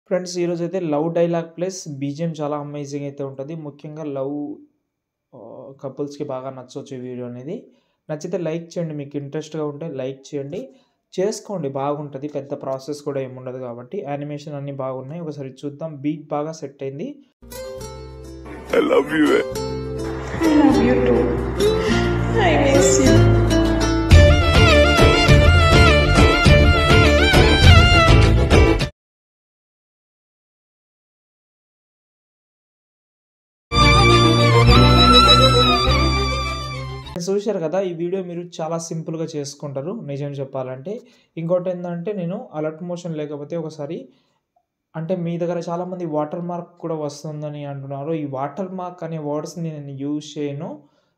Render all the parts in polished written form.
Friends ఈరోజైతే love dialogue plus BGM చాలా amazing అయితే ఉంటుంది. ముఖ్యంగా లవ్ కపుల్స్‌కి బాగా నచ్చొచ్చు ఈ వీడియో అనేది. నచ్చితే లైక్ చేయండి. మీకు ఇంట్రెస్ట్‌గా ఉంటే లైక్ చేయండి. చేసుకోండి బాగుంటది. పెద్ద ప్రాసెస్ కూడా ఏముండదు కాబట్టి. యానిమేషన్ అన్నీ బాగున్నాయి. ఒకసారి చూద్దాం. బీట్ బాగా సెట్ అయింది. I love you. I love you too. I miss you. చూశారు కదా! ఈ వీడియో మీరు చాలా సింపుల్‌గా చేసుకుంటారు నిజం చెప్పాలంటే. ఇంకోటేందంటే నేను అలర్ట్ మోషన్ లేకపోతే ఒకసారి అంటే మీ దగ్గర చాలామంది వాటర్ మార్క్ కూడా వస్తుందని అంటున్నారు. ఈ వాటర్ మార్క్ అనే వర్డ్స్‌ని నేను యూజ్ చేయను.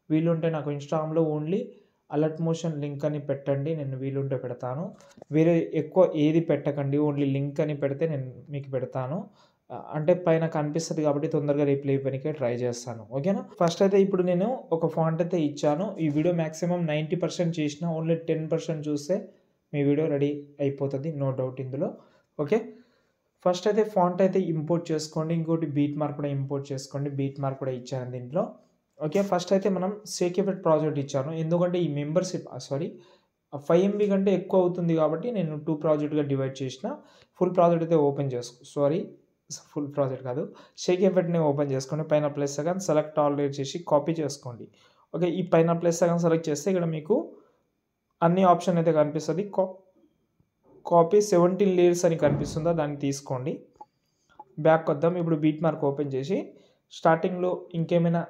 వీలుంటే నాకు ఇన్‌స్టాగ్రామ్‌లో ఓన్లీ అలర్ట్ మోషన్ లింక్ అని పెట్టండి. నేను వీలుంటే పెడతాను. వేరే ఎక్కువ ఏది పెట్టకండి. ఓన్లీ లింక్ అని పెడితే నేను మీకు పెడతాను. అంటే పైన కనిపిస్తది కాబట్టి తొందరగా రిప్లై ఇవ్వడానికే ట్రై చేస్తాను. ఓకేనా? ఫస్ట్ అయితే ఇప్పుడు నేను ఒక ఫాంట్ అయితే ఇచ్చాను. ఈ వీడియో మాక్సిమం 90% చేసినా ఓన్లీ 10% చూస్తే మీ వీడియో రెడీ అయిపోతది. నో డౌట్ ఇందులో. ఓకే. ఫస్ట్ అయితే ఫాంట్ అయితే ఇంపోర్ట్ చేసుకోండి. ఇంకోటి బీట్ మార్క్ కూడా ఇంపోర్ట్ చేసుకోండి. బీట్ మార్క్ కూడా ఇచ్చాను దీంట్లో. ఓకే. ఫస్ట్ అయితే మనం షేక్ ఎఫెక్ట్ ప్రాజెక్ట్ ఇచ్చాను. ఎందుకంటే ఈ మెంబర్‌షిప్ 5 MB కంటే ఎక్కువ అవుతుంది కాబట్టి నేను 2 ప్రాజెక్ట్‌గా డివైడ్ చేసిన. ఫుల్ ప్రాజెక్ట్ అయితే ఫుల్ ప్రాజెక్ట్ కాదు. షేక్ ఎఫెక్ట్‌ని ఓపెన్ చేసుకోండి. పైన ప్లస్ సెకండ్ సెలెక్ట్ ఆల్ చేసి కాపీ చేసుకోండి. ఓకే. ఈ పైన ప్లస్ సెకండ్ సెలెక్ట్ చేస్తే ఇక్కడ మీకు అన్ని ఆప్షన్ అయితే కనిపిస్తది. కాపీ 17 లేయర్స్ అని కనిపిస్తుందా దాన్ని తీసుకోండి. బ్యాక్ వద్దాం. ఇప్పుడు బీట్ మార్క్ ఓపెన్ చేసి స్టార్టింగ్‌లో ఇంకేమైనా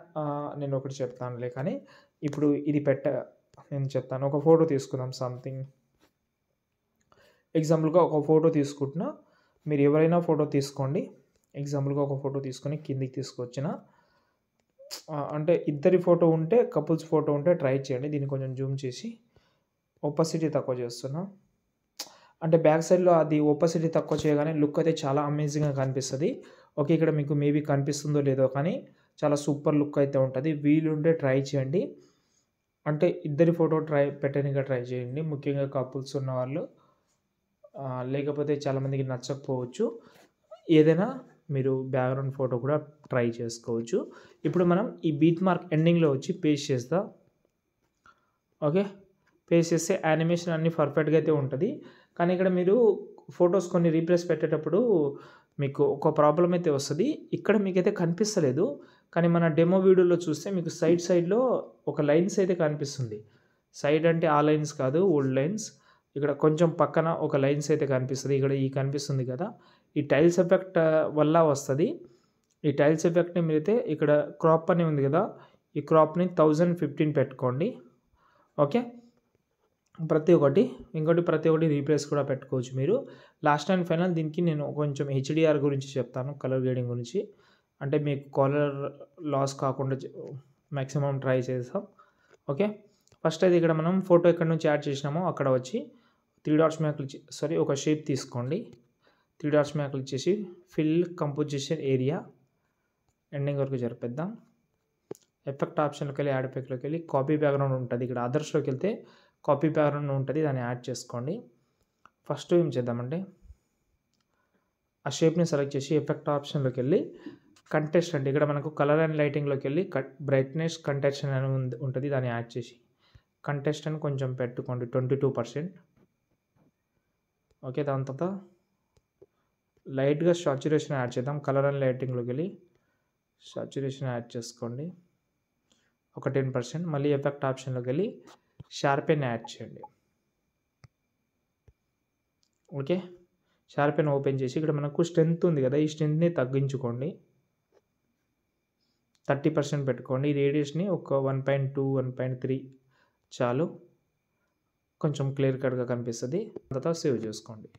నేను ఒకటి చెప్తానులే కానీ ఇప్పుడు ఇది నేను చెప్తాను. ఒక ఫోటో తీసుకుందాం సంథింగ్. ఎగ్జాంపుల్‌గా ఒక ఫోటో తీసుకుంటున్నా. మీరు ఎవరైనా ఫోటో తీసుకోండి. ఎగ్జాంపుల్‌గా ఒక ఫోటో తీసుకొని కిందికి తీసుకొచ్చిన అంటే ఇద్దరి ఫోటో ఉంటే కపుల్స్ ఫోటో ఉంటే ట్రై చేయండి. దీన్ని కొంచెం జూమ్ చేసి ఒపాసిటీ తక్కువ చేస్తున్నా. అంటే బ్యాక్ సైడ్‌లో అది ఒపాసిటీ తక్కువ చేయగానే లుక్ అయితే చాలా అమేజింగ్‌గా కనిపిస్తది. ఓకే. ఇక్కడ మీకు మేబీ కనిపిస్తుందో లేదో కానీ చాలా సూపర్ లుక్ అయితే ఉంటది. వీలుంటే ట్రై చేయండి. అంటే ఇద్దరి ఫోటో పెట్టనీకి ట్రై చేయండి. ముఖ్యంగా కపుల్స్ ఉన్నవాళ్ళు. లేకపోతే చాలామందికి నచ్చకపోవచ్చు. ఏదైనా మీరు బ్యాక్‌గ్రౌండ్ ఫోటో కూడా ట్రై చేసుకోవచ్చు. ఇప్పుడు మనం ఈ బీట్ మార్క్ ఎండింగ్‌లో వచ్చి పేస్ట్ చేద్దాం. ఓకే. పేస్ట్ చేస్తే యానిమేషన్ అన్నీ పర్ఫెక్ట్‌గా అయితే ఉంటది. కానీ ఇక్కడ మీరు ఫోటోస్ కొన్ని రీప్లేస్ పెట్టేటప్పుడు మీకు ఒక ప్రాబ్లమ్ అయితే వస్తది. ఇక్కడ మీకైతే కనిపిస్తలేదు. కానీ మన డెమో వీడియోలో చూస్తే మీకు సైడ్‌లో ఒక లైన్స్ అయితే కనిపిస్తుంది. సైడ్ అంటే ఆ లైన్స్ కాదు ఓల్డ్ లైన్స్. ఇక్కడ కొంచెం పక్కన ఒక లైన్స్ అయితే కనిపిస్తది. ఇక్కడ కనిపిస్తుంది కదా! ఈ టైల్స్ ఎఫెక్ట్ వల్ల వస్తది. ఈ టైల్స్ ఎఫెక్ట్‌ని మీరైతే ఇక్కడ క్రాప్ అని ఉంది కదా! ఈ క్రాప్‌ని 1015 పెట్టుకోండి. ఓకే. ప్రతి ఒక్కటి రీప్లేస్ కూడా పెట్టుకోవచ్చు మీరు. లాస్ట్ అండ్ ఫైనల్ దీనికి నేను కొంచెం హెచ్‌డిఆర్ గురించి చెప్తాను. కలర్ గ్రేడింగ్ గురించి. అంటే మీకు కలర్ లాస్ కాకుండా మాక్సిమం ట్రై చేద్దాం. ఓకే. ఫస్ట్ అయితే ఇక్కడ మనం ఫోటో ఎక్కడి నుంచి యాడ్ చేసినామో అక్కడ వచ్చి 3 డాట్స్ మీద క్లిక్ ఒక షేప్ తీసుకోండి. 3 డాట్స్ మీద క్లిక్ చేసి ఫిల్ కంపోజిషన్ ఏరియా ఎండింగ్ వరకు జరిపేద్దాం. ఎఫెక్ట్ ఆప్షన్‌లోకి వెళ్ళి యాడ్ ఎఫెక్ట్‌లోకి వెళ్ళి కాపీ బ్యాక్‌గ్రౌండ్ ఉంటది. ఇక్కడ అదర్స్‌లోకి వెళ్తే కాపీ బ్యాక్‌గ్రౌండ్ ఉంటది. దాన్ని యాడ్ చేసుకోండి. ఫస్ట్ ఏం చేద్దామంటే ఆ షేప్‌ని సెలెక్ట్ చేసి ఎఫెక్ట్ ఆప్షన్‌లోకి వెళ్ళి కంటెస్ట్ అంటే ఇక్కడ మనకు కలర్ అండ్ లైటింగ్‌లోకి వెళ్ళి బ్రైట్‌నెస్ కంటెస్ట్ అని ఉంటది. దాన్ని యాడ్ చేసి కంటెస్ట్ అని కొంచెం పెట్టుకోండి 22%. ఓకే. దాని తర్వాత లైట్‌గా సాచురేషన్ యాడ్ చేద్దాం. కలర్ అండ్ లైటింగ్‌లోకి వెళ్ళి సాచురేషన్ యాడ్ చేసుకోండి. ఒక 10%. మళ్ళీ ఎఫెక్ట్ ఆప్షన్‌లోకి వెళ్ళి షార్పెన్ యాడ్ చేయండి. ఓకే. షార్పెన్ ఓపెన్ చేసి ఇక్కడ మనకు స్ట్రెంత్ ఉంది కదా! ఈ స్ట్రెంత్‌ని తగ్గించుకోండి. 30% పెట్టుకోండి. రేడియస్‌ని ఒక 1.2, 1.3 చాలు. కొంచెం క్లియర్ కట్‌గా కనిపిస్తది. తర్వాత సేవ్ చేసుకోండి.